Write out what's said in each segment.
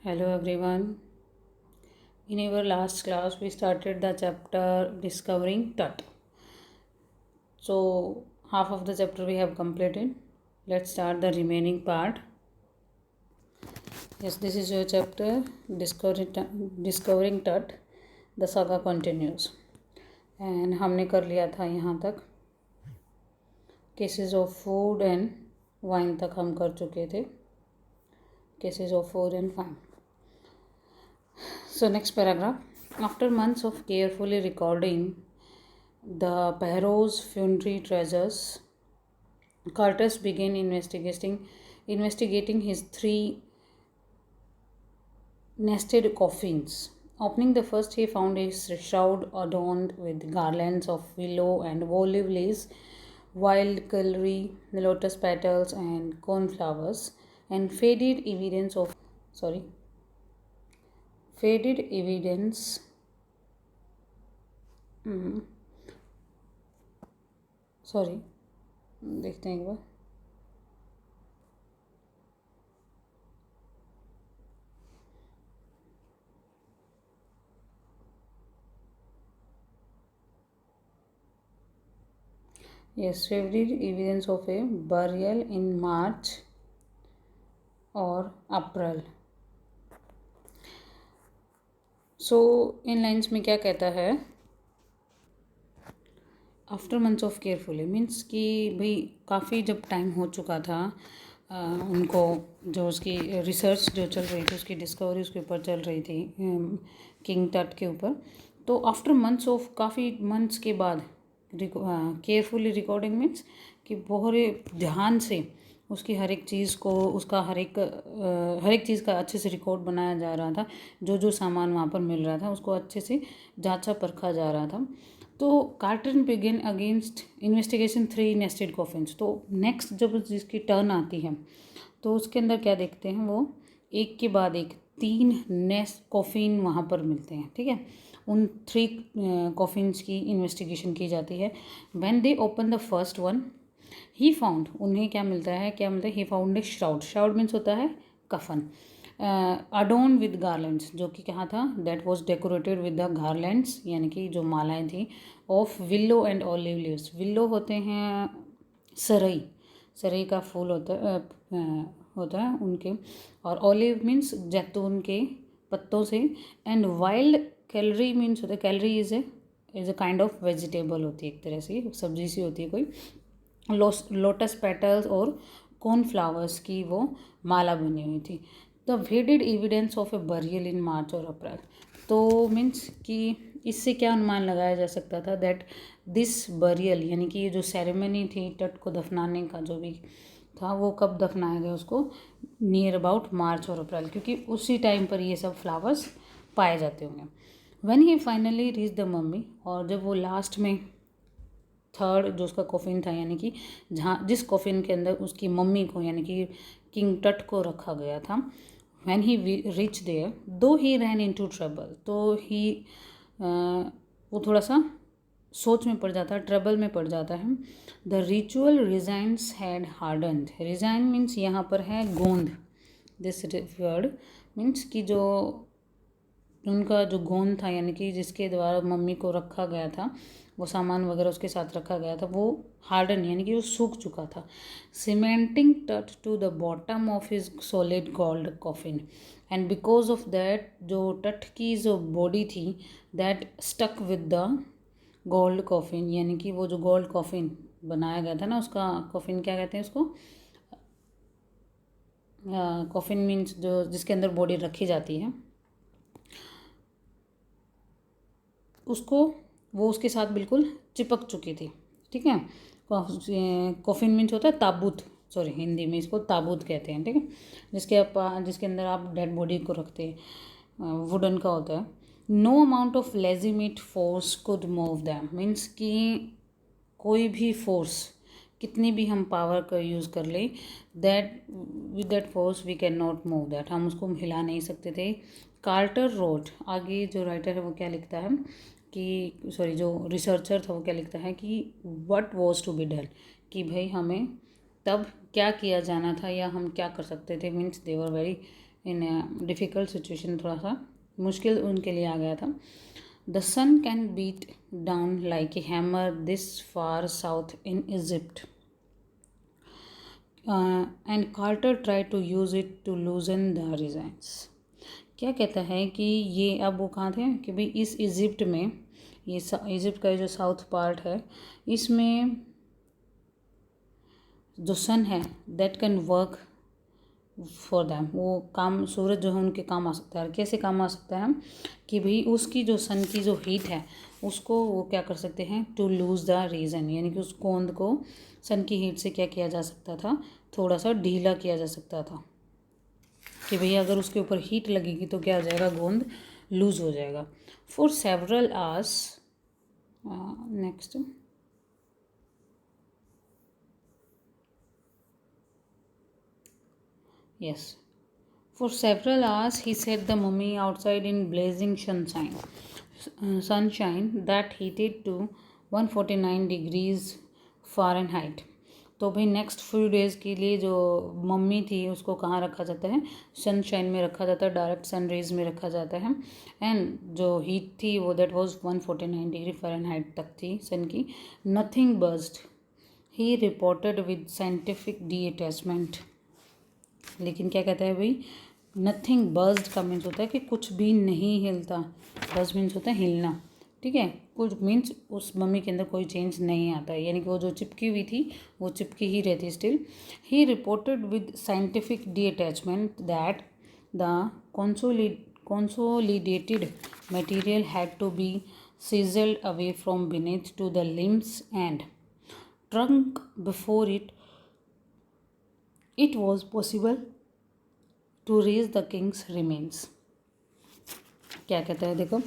Hello everyone. In our last class, we started the chapter Discovering Tut. So, half of the chapter we have completed. Let's start the remaining part. Yes, this is your chapter Discovering Tut. The saga continues. And हमने कर लिया था यहाँ तक cases of food and wine तक हम कर चुके थे. Cases of food and wine. So next paragraph. After months of carefully recording the Perrault's funerary treasures, Curtis began investigating his three nested coffins. Opening the first, he found a shroud adorned with garlands of willow and olive leaves, wild celery, lotus petals, and cornflowers, and faded evidence देखते हैं एक बार. Yes, faded evidence of a burial in March or April. So in lines में क्या कहता है, after months of carefully means कि भाई काफ़ी जब टाइम हो चुका था उनको, जो उसकी रिसर्च जो चल रही थी, उसकी डिस्कवरी उसके ऊपर चल रही थी, किंग टट के ऊपर. तो आफ्टर मंथ्स ऑफ, काफ़ी मंथ्स के बाद केयरफुली रिकॉर्डिंग मीन्स कि बहुत ध्यान से उसकी हर एक चीज़ को, उसका हर एक चीज़ का अच्छे से रिकॉर्ड बनाया जा रहा था. जो सामान वहाँ पर मिल रहा था उसको अच्छे से जांचा परखा जा रहा था. तो carton begin against investigation 3 nested coffins. तो नेक्स्ट जब जिसकी टर्न आती है तो उसके अंदर क्या देखते हैं, वो एक के बाद एक 3 नेस्ट कॉफिन वहाँ पर मिलते हैं. ठीक है, उन 3 कॉफिन्स की इन्वेस्टिगेशन की जाती है. When they open the first one, he found, उन्हें क्या मिलता है, he found a shroud means होता है कफन, अडोन विद गार्लैंड्स, जो कि कहाँ था, that was decorated with the garlands, यानी कि जो मालाएं थी, of willow and olive leaves. Willow होते हैं सरई का फूल होता है उनके, और ऑलिव मीन्स जैतून के पत्तों से, एंड वाइल्ड कैलरी मीन्स होता है, calorie is a kind of vegetable होती है, एक तरह से सब्जी सी होती है कोई. लोटस पेटल्स और कॉर्नफ्लावर्स की वो माला बनी हुई थी. The wedded evidence of a burial in March और अप्रैल. तो मीन्स कि इससे क्या अनुमान लगाया जा सकता था, दैट दिस बरियल, यानी कि ये जो सेरेमनी थी टट को दफनाने का जो भी था, वो कब दफनाया गया उसको, नियर अबाउट मार्च और अप्रैल, क्योंकि उसी टाइम पर ये सब फ्लावर्स पाए जाते होंगे. When he finally reach the mummy, और जब वो लास्ट में थर्ड जो उसका कॉफिन था, यानी कि जिस कॉफिन के अंदर उसकी मम्मी को, यानी कि किंग टट को रखा गया था, व्हेन ही रीच देयर, दो ही रैन इनटू ट्रबल, तो ही वो थोड़ा सा सोच में पड़ जाता है, ट्रबल में पड़ जाता है. The ritual resins had hardened. Resin means यहाँ पर है गोंद. दिस वर्ड मीन्स कि जो उनका जो गोंद था, यानी कि जिसके द्वारा मम्मी को रखा गया था, वो सामान वगैरह उसके साथ रखा गया था, वो हार्डन यानी कि वो सूख चुका था. Cementing Tut to the bottom of his solid gold coffin, and because of that, जो टट की जो बॉडी थी, that stuck with the gold coffin, यानी कि वो जो गोल्ड कॉफिन बनाया गया था ना, उसका कॉफिन क्या कहते हैं उसको, कॉफिन मीन्स जो जिसके अंदर बॉडी रखी जाती है, उसको वो उसके साथ बिल्कुल चिपक चुकी थी. ठीक है, कॉफिन मीन्स होता है ताबूत, सॉरी हिंदी में इसको ताबूत कहते हैं. ठीक है, जिसके अंदर आप डेड बॉडी को रखते हैं, वुडन का होता है. No amount of legitimate force could move them. Means कि कोई भी फोर्स, कितनी भी हम पावर का यूज़ कर लें, that with that force we can not move that, हम उसको हिला नहीं सकते थे. कार्टर रोड, आगे जो राइटर है वो क्या लिखता है कि, सॉरी जो रिसर्चर था वो क्या लिखता है कि what was to be done, कि भाई हमें तब क्या किया जाना था या हम क्या कर सकते थे. Means they were very in difficult situation, थोड़ा सा मुश्किल उनके लिए आ गया था. The sun can beat down like a hammer this far south in Egypt and Carter try to use it to loosen the resins. क्या कहता है कि ये, अब वो कहाँ थे कि भाई इस इजिप्ट में, ये इजिप्ट का जो साउथ पार्ट है, इसमें जो सन है that can work for them, वो काम, सूरज जो है उनके काम आ सकता है. कैसे काम आ सकता है कि भाई उसकी जो सन की जो हीट है उसको वो क्या कर सकते हैं, टू लूज़ द रीजन, यानी कि उस गोंद को सन की हीट से क्या किया जा सकता था, थोड़ा सा ढीला किया जा सकता था कि भैया अगर उसके ऊपर हीट लगेगी तो क्या हो जाएगा, गोंद लूज हो जाएगा. For several hours, next, yes, for several hours he set the mummy outside in blazing sunshine that heated to 149 degrees Fahrenheit. तो भाई नेक्स्ट फ्यू डेज़ के लिए जो मम्मी थी उसको कहाँ रखा जाता है, सनशाइन में रखा जाता है, डायरेक्ट सन रेज में रखा जाता है. एंड जो हीट थी वो दैट वाज 149 डिग्री फ़ारेनहाइट तक थी सन की. Nothing burst, he reported with scientific detachment. लेकिन क्या कहता है भाई, नथिंग बर्स्ट का मीन्स होता है कि कुछ भी नहीं हिलता. बर्स्ट मीन्स होता है हिलना, ठीक है. कुछ मीन्स उस मम्मी के अंदर कोई चेंज नहीं आता है, यानी कि वो जो चिपकी हुई थी वो चिपकी ही रहती still. He reported with scientific detachment that the consolidated material had to be sizzled away from beneath to the limbs and trunk before it was possible to raise the king's remains. क्या कहता है देखो,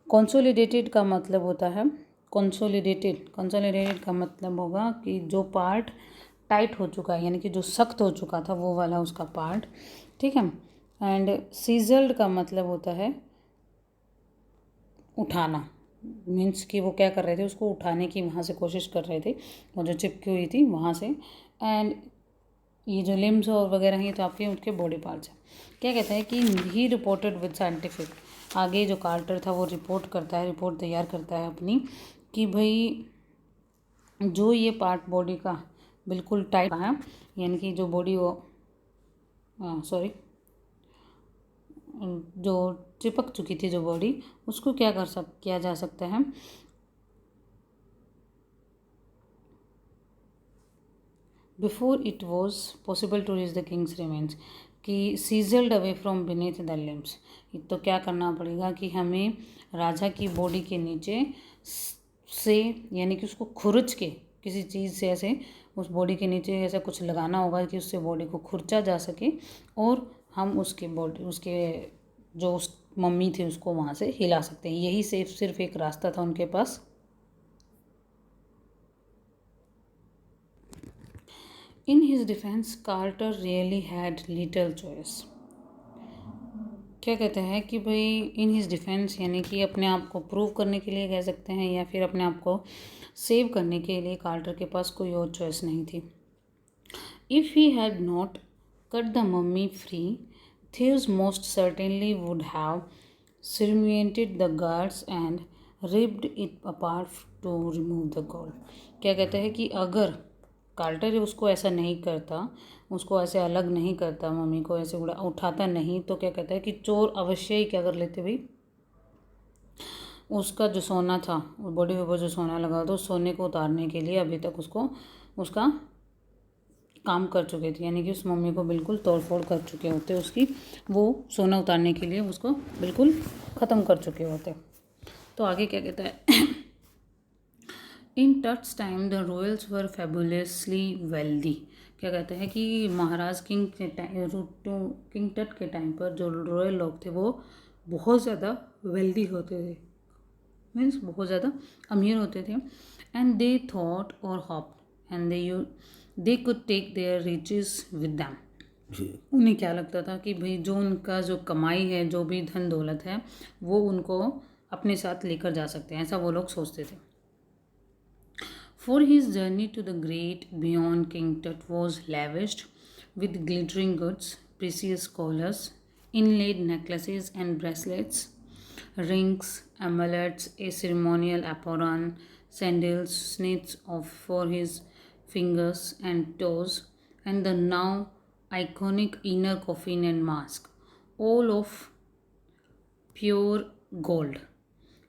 consolidated का मतलब होता है, consolidated का मतलब होगा कि जो पार्ट टाइट हो चुका है, यानी कि जो सख्त हो चुका था वो वाला उसका पार्ट, ठीक है. एंड सीजल्ड का मतलब होता है उठाना, मीन्स कि वो क्या कर रहे थे, उसको उठाने की वहाँ से कोशिश कर रहे थे, वो जो चिपकी हुई थी वहाँ से. एंड ये जो लिम्स और वगैरह हैं तो आपके उनके बॉडी पार्ट्स हैं. क्या कहता है कि ही रिपोर्टेड विद साइंटिफिक, आगे जो कार्टर था वो रिपोर्ट करता है, रिपोर्ट तैयार करता है अपनी, कि भाई जो ये पार्ट बॉडी का बिल्कुल टाइट है, यानी कि जो बॉडी वो जो चिपक चुकी थी जो बॉडी, उसको क्या किया जा सकता है, before it was possible to reach the king's remains, कि chiselled away from beneath the limbs. तो क्या करना पड़ेगा कि हमें राजा की बॉडी के नीचे से, यानी कि उसको खुरच के किसी चीज़ से ऐसे उस बॉडी के नीचे ऐसा कुछ लगाना होगा कि उससे बॉडी को खुरचा जा सके और हम उसके जो उस मम्मी थी उसको वहाँ से हिला सकते हैं. यही सिर्फ एक रास्ता था उनके पास. In his defense, Carter really had little choice. क्या कहते हैं कि भाई इन हिज डिफेंस, यानी कि अपने आप को प्रूव करने के लिए कह सकते हैं या फिर अपने आप को सेव करने के लिए कार्टर के पास कोई और चॉइस नहीं थी. If he had not cut the mummy free, thieves most certainly would have circumvented the guards and ripped it apart to remove the gold. क्या कहते हैं कि अगर कार्टर उसको ऐसा नहीं करता, उसको ऐसे अलग नहीं करता, मम्मी को ऐसे उठाता नहीं, तो क्या कहता है कि चोर अवश्य ही क्या कर लेते भाई, उसका जो सोना था, बॉडी के ऊपर जो सोना लगा था उस सोने को उतारने के लिए अभी तक उसको उसका काम कर चुके थे, यानी कि उस मम्मी को बिल्कुल तोड़ फोड़ कर चुके होते, उसकी वो सोना उतारने के लिए उसको बिल्कुल ख़त्म कर चुके होते. तो आगे क्या कहता है, in Tut's time the royals were fabulously wealthy. क्या कहते हैं कि महाराज किंग टट के टाइम पर जो रॉयल लोग थे वो बहुत ज़्यादा वेल्दी होते थे, मीन्स बहुत ज़्यादा अमीर होते थे. And they thought or hoped and they could take their riches with them. उन्हें क्या लगता था कि भाई जो उनका जो कमाई है, जो भी धन दौलत है, वो उनको अपने साथ लेकर जा सकते हैं, ऐसा वो लोग सोचते थे. For his journey to the great beyond King Tut was lavished with glittering goods, precious collars, inlaid necklaces and bracelets, rings, amulets, a ceremonial apron, sandals, snits of for his fingers and toes, and the now iconic inner coffin and mask, all of pure gold.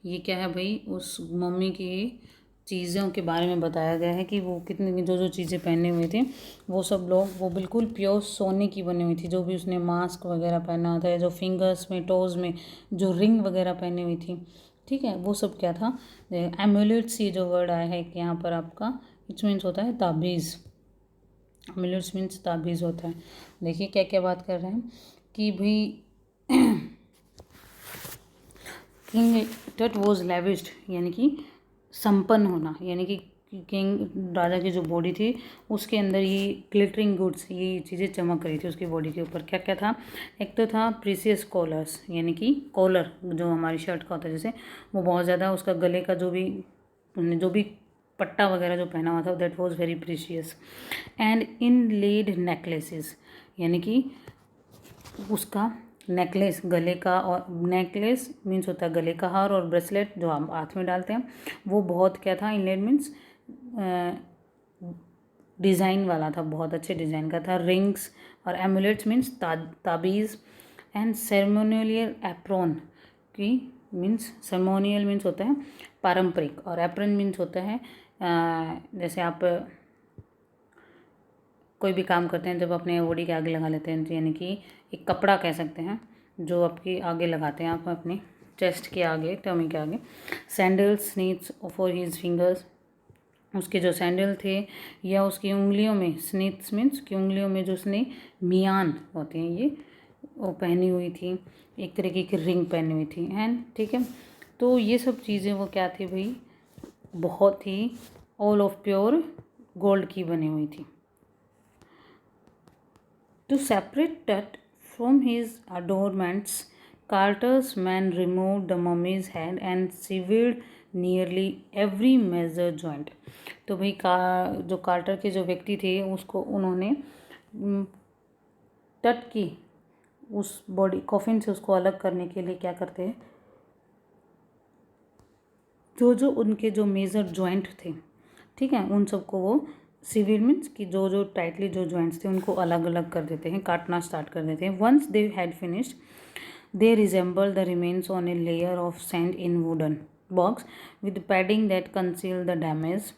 ये क्या है भाई, उस mummy की चीज़ों के बारे में बताया गया है कि वो कितनी जो जो चीज़ें पहने हुए थे वो सब लोग वो बिल्कुल प्योर सोने की बनी हुई थी। जो भी उसने मास्क वगैरह पहना होता है, जो फिंगर्स में टोज़ में जो रिंग वगैरह पहनी हुई थी, ठीक है, वो सब क्या था। एम्यूलेट्स, ये जो वर्ड आया है कि यहाँ पर आपका इट्स मीन्स होता है ताबीज़। एम्यूलेट्स मीन्स ताबीज़ होता है। देखिए क्या क्या बात कर रहे हैं कि भाई किंग टट वॉज लेविस्ड, यानी कि संपन्न होना, यानी कि किंग राजा की जो बॉडी थी उसके अंदर ये ग्लिटरिंग गुड्स, ये चीज़ें चमक रही थी उसकी बॉडी के ऊपर। क्या क्या था, एक तो था प्रीसियस कॉलर्स, यानी कि कॉलर जो हमारी शर्ट का होता है जैसे, वो बहुत ज़्यादा, उसका गले का जो भी पट्टा वगैरह जो पहना हुआ था that was very precious. And inlaid necklaces, यानी कि उसका नेकलेस गले का, और नेकलेस मीन्स होता है गले का हार, और ब्रेसलेट जो हम हाथ में डालते हैं वो बहुत क्या था, इनलेड मीन्स डिज़ाइन वाला था, बहुत अच्छे डिज़ाइन का था। रिंग्स और amulets means ताबीज़। And ceremonial Ephron की मीन्स, सेरेमोनियल मीन्स होता है पारंपरिक, और एप्रन मीन्स होता है जैसे आप कोई भी काम करते हैं जब अपने बॉडी के आगे लगा लेते हैं, यानी कि एक कपड़ा कह सकते हैं जो आपके आगे लगाते हैं आप अपने चेस्ट के आगे, टमी के आगे। सैंडल्स स्नीट्स फॉर हिज फिंगर्स, उसके जो सैंडल थे या उसकी उंगलियों में, स्नीट्स मीन्स की उंगलियों में जो उसने मियान होते हैं ये वो पहनी हुई थी, एक तरीके की रिंग पहनी हुई थी। एंड ठीक है, तो ये सब चीज़ें वो क्या थी भाई, बहुत ही ऑल ऑफ प्योर गोल्ड की बनी हुई थी। To separate Tut from his adornments, Carter's men removed the mummy's head and severed nearly every major joint. तो भाई जो कार्टर के जो व्यक्ति थे उसको उन्होंने टट की उस बॉडी कॉफिन से उसको अलग करने के लिए क्या करते हैं, जो जो उनके जो मेजर जॉइंट थे, ठीक है, उन सबको वो सिविल मीन्स कि जो जो टाइटली जो जॉइंट्स थे उनको अलग अलग कर देते हैं, काटना स्टार्ट कर देते हैं। Once they had finished they reassemble the remains on a layer of sand in wooden box with padding that conceal the damage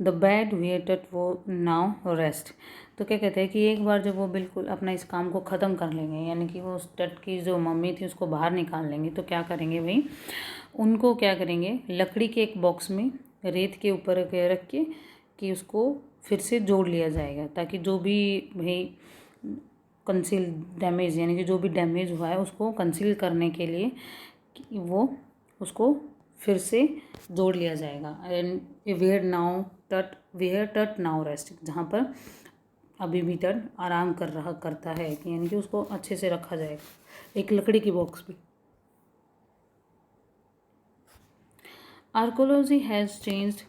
the bed weighted वो नाउ रेस्ट। तो क्या कहते हैं कि एक बार जब वो बिल्कुल अपना इस काम को ख़त्म कर लेंगे, यानी कि वो उस टट की जो मम्मी थी उसको बाहर निकाल लेंगे, तो क्या करेंगे भाई, उनको क्या करेंगे, लकड़ी के एक बॉक्स में रेत के ऊपर रख के कि उसको फिर से जोड़ लिया जाएगा, ताकि जो भी भाई कंसील डैमेज, यानी कि जो भी डैमेज हुआ है उसको कंसील करने के लिए वो उसको फिर से जोड़ लिया जाएगा। एंड वेयर टट नाउ रेस्ट, जहाँ पर अभी भी तट आराम करता है, यानी कि उसको अच्छे से रखा जाएगा एक लकड़ी की बॉक्स में। Archaeology has changed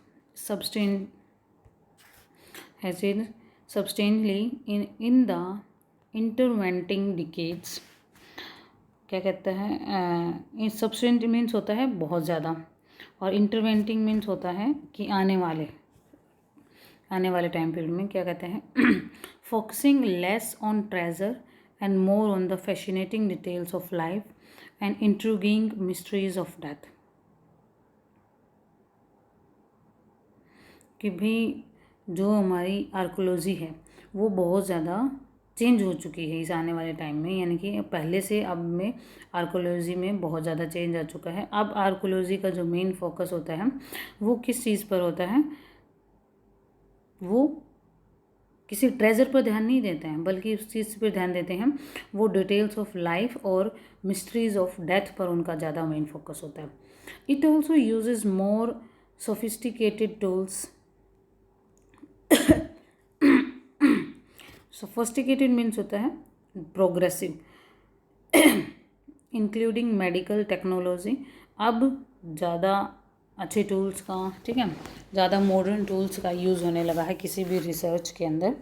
substantially in the intervening decades। क्या कहता है, सब्सटेंट मीन्स होता है बहुत ज़्यादा, और इंटरवेंटिंग मीन्स होता है कि आने वाले टाइम पीरियड में क्या कहते हैं, focusing less on treasure and more on the fascinating details of life and intriguing mysteries of death. कि भी जो हमारी आर्कोलॉजी है वो बहुत ज़्यादा चेंज हो चुकी है इस आने वाले टाइम में, यानी कि पहले से अब में आर्कोलॉजी में बहुत ज़्यादा चेंज आ चुका है। अब आर्कोलॉजी का जो मेन फोकस होता है वो किस चीज़ पर होता है, वो किसी ट्रेजर पर ध्यान नहीं देते हैं, बल्कि उस चीज़ पर ध्यान देते हैं, वो डिटेल्स ऑफ लाइफ और मिस्ट्रीज ऑफ डेथ पर उनका ज़्यादा मेन फोकस होता है। It also uses more sophisticated tools. Sophisticated means होता है प्रोग्रेसिव, इंक्लूडिंग मेडिकल टेक्नोलॉजी। अब ज़्यादा अच्छे टूल्स का, ठीक है, ज़्यादा मॉडर्न टूल्स का यूज़ होने लगा है किसी भी रिसर्च के अंदर।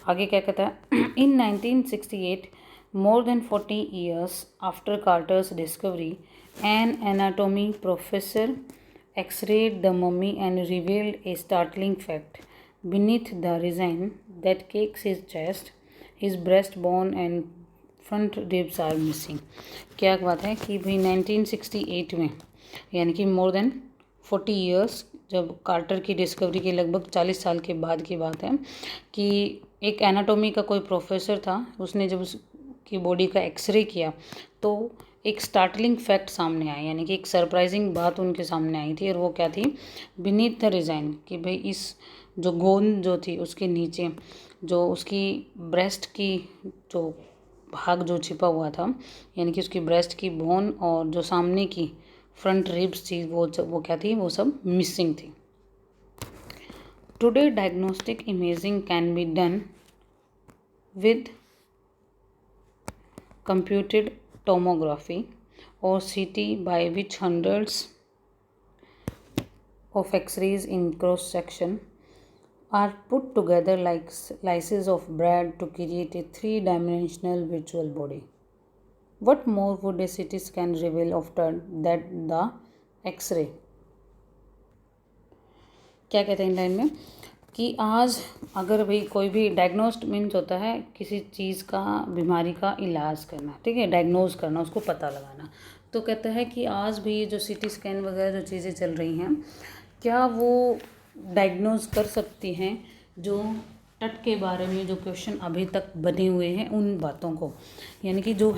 आगे क्या कहता है, इन 1968 more than 40 years after Carter's discovery, an anatomy professor x-rayed the mummy and revealed a startling fact. Beneath the resin that cakes his chest, his breastbone and front ribs are missing. क्या बात है कि भाई 1968 में, यानी कि more than 40 years, जब quarter की डिस्कवरी के लगभग 40 साल के बाद की बात है, कि एक एनाटॉमी का कोई प्रोफेसर था, उसने जब उसकी बॉडी का एक्सरे किया तो एक स्टार्टलिंग फैक्ट सामने आया, यानी कि एक सरप्राइजिंग बात उनके सामने आई थी। और वो क्या थी, बीनीथ द रिजाइन, कि भाई इस जो गोंद जो थी उसके नीचे जो उसकी ब्रेस्ट की जो भाग जो छिपा हुआ था, यानी कि उसकी ब्रेस्ट की बोन और जो सामने की फ्रंट रिब्स थी वो क्या थी, वो सब मिसिंग थी। Today diagnostic imaging can be done with computed tomography or CT, by which hundreds of X-rays in cross section are put together like slices of bread to create a three-dimensional virtual body. What more would a CT scan reveal after that the X-ray? क्या कहते हैं in line में कि आज अगर भाई कोई भी डायग्नोस्ट मीन्स होता है किसी चीज़ का, बीमारी का इलाज करना, ठीक है, डायग्नोज करना, उसको पता लगाना। तो कहता है कि आज भी जो सीटी स्कैन वगैरह जो चीज़ें चल रही हैं, क्या वो डायग्नोज कर सकती हैं जो टट के बारे में जो क्वेश्चन अभी तक बने हुए हैं उन बातों को, यानी कि जो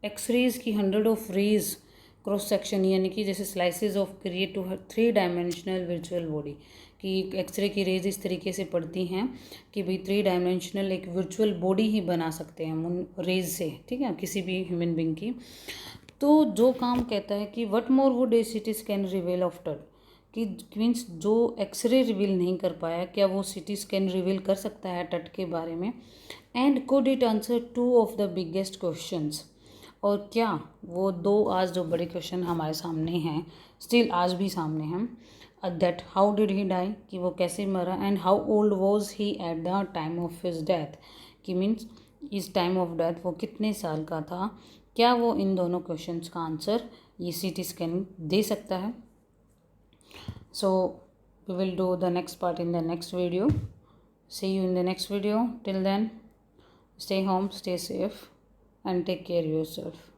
एक्सरेज की 100 ऑफ रेज क्रॉस सेक्शन, यानी कि जैसे slices of create to three dimensional virtual body, कि एक्सरे की रेज इस तरीके से पड़ती हैं कि भाई 3 डायमेंशनल एक वर्चुअल बॉडी ही बना सकते हैं हम उन रेज से, ठीक है, किसी भी ह्यूमन बींग की। तो जो काम कहता है कि what more would a CT scan reveal after, कि मीन्स जो एक्सरे रिवील नहीं कर पाया, क्या वो सीटी स्कैन रिवील कर सकता है टट के बारे में। And could it answer 2 of the biggest questions, और क्या वो 2 आज जो बड़े क्वेश्चन हमारे सामने हैं, स्टिल आज भी सामने हैं, that how did he die, कि वो कैसे मरा, and how old was he at the time of his death, कि मीन्स इस टाइम ऑफ डेथ वो कितने साल का था। क्या वो इन दोनों क्वेश्चंस का आंसर ये सीटी स्कैन दे सकता है। So we will do the next part in the next video. See you in the नेक्स्ट video. Till then, stay home, stay safe, and take care of yourself.